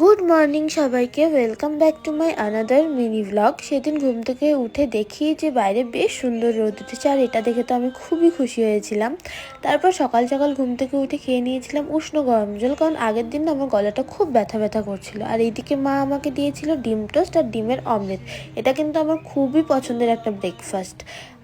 Good morning সবাইকে, welcome back to my another mini blog. সেদিন ঘুম থেকে উঠে দেখি যে বাইরে বেশ সুন্দর রোদ উঠেছে, আর এটা দেখে তো আমি খুবই খুশি হয়েছিলাম। তারপর সকাল সকাল ঘুম থেকে উঠে খেয়ে নিয়েছিলাম উষ্ণ গরম জল, কারণ আগের দিন আমার গলাটা খুব ব্যথা ব্যথা করছিল। আর এইদিকে মা আমাকে দিয়েছিল ডিম টোস্ট আর ডিমের অমলেট। এটা কিন্তু আমার খুবই পছন্দের একটা ব্রেকফাস্ট।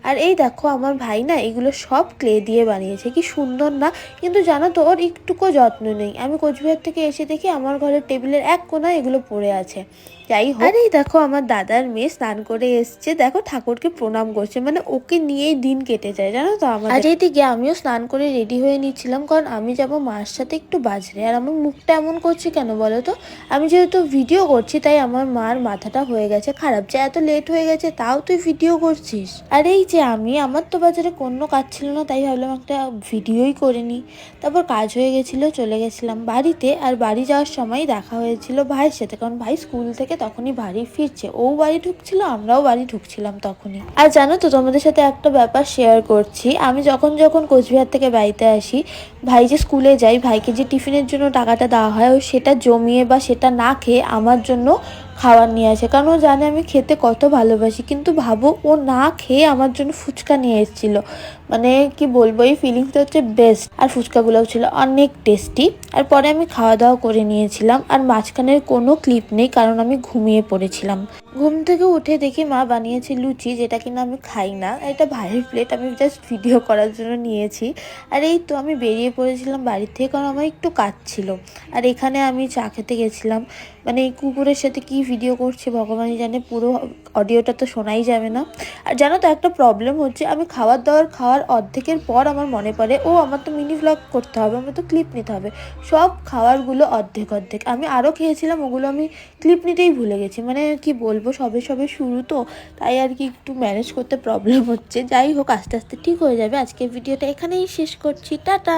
আর এই দেখো আমার ভাই না এগুলো সব ক্লে দিয়ে বানিয়েছে, কি সুন্দর না? কিন্তু জানো তো ওর একটুকু যত্ন নেই। আমি কোচবিহার থেকে এসে দেখি আমার ঘরের টেবিলের এক কোনায় এগুলো পড়ে আছে। যাই হোক, আর এই দেখো আমার দাদার মেয়ে স্নান করে এসছে, দেখো ঠাকুরকে প্রণাম করছে, মানে ওকে নিয়েই দিন কেটে যায় জানো তো আমার। আর এইদিকে আমিও স্নান করে রেডি হয়ে নিচ্ছিলাম, কারণ আমি যাবো মার সাথে একটু বাজারে। আর আমার মুখটা এমন করছে কেন বলো তো? আমি যেহেতু ভিডিও করছি তাই আমার মার মাথাটা হয়ে গেছে খারাপ, যে এত লেট হয়ে গেছে তাও তুই ভিডিও করছিস। আর এই যে আমার তো বাজারে কোনো কাজ ছিল না, তাই ভাবলাম একটা ভিডিওই করে নিই। তারপর কাজ হয়ে গেছিলো, চলে গেছিলাম বাড়িতে। আর বাড়ি যাওয়ার সময় দেখা হয়েছিল ভাইয়ের সাথে, কারণ ভাই স্কুল থেকে তখনই বাড়ি ফিরছে। ও বাড়ি ঢুকছিল, আমরাও বাড়ি ঢুকছিলাম তখনই। আর জানো তো তোমাদের সাথে একটা ব্যাপার শেয়ার করছি। আমি যখন কোচবিহার থেকে বাড়িতে আসি, ভাই যে স্কুলে যাই, ভাইকে যে টিফিনের জন্য টাকাটা দেওয়া হয়, ও সেটা জমিয়ে বা সেটা না খেয়ে আমার জন্য খাবার নিয়ে আসে, কারণ ও জানে আমি খেতে কত ভালোবাসি। কিন্তু ভাবো, ও না খেয়ে আমার জন্য ফুচকা নিয়ে এসেছিল। মানে কি বলবো, এই ফিলিংসটা হচ্ছে বেস্ট। আর ফুচকাগুলোও ছিল অনেক টেস্টি। আর পরে আমি খাওয়া দাওয়া করে নিয়েছিলাম, আর মাঝখানের কোনো ক্লিপ নেই, কারণ আমি ঘুমিয়ে পড়েছিলাম। ঘুম থেকে উঠে দেখি মা বানিয়েছে লুচি, যেটা কিনা আমি খাই না। এটা ভাইয়ের প্লেট, আমি জাস্ট ভিডিও করার জন্য নিয়েছি। আর এই তো আমি বেরিয়ে পড়েছিলাম বাড়ির থেকে, কারণ আমার একটু কাজ ছিল। আর এখানে আমি চা খেতে গেছিলাম। মানে এই কুকুরের সাথে কি ভিডিও করছে ভগবানই জানে, পুরো অডিওটা তো শোনাই যাবে না। আর জানো তো একটা প্রবলেম হচ্ছে, আমি খাওয়ার অর্ধেকের পর আমার মনে পড়ে আমার তো মিনি ভ্লগ করতে হবে, আমার তো ক্লিপ নিতে হবে। সব খাওয়ারগুলো অর্ধেক অর্ধেক আমি আরও খেয়েছিলাম, ওগুলো আমি ক্লিপ নিতেই ভুলে গেছি। মানে কি বলবো, সবে সবে শুরু তো, তাই আর কি একটু ম্যানেজ করতে প্রবলেম হচ্ছে। যাই হোক, আস্তে আস্তে ঠিক হয়ে যাবে। আজকের ভিডিওটা এখানেই শেষ করছি, টাটা।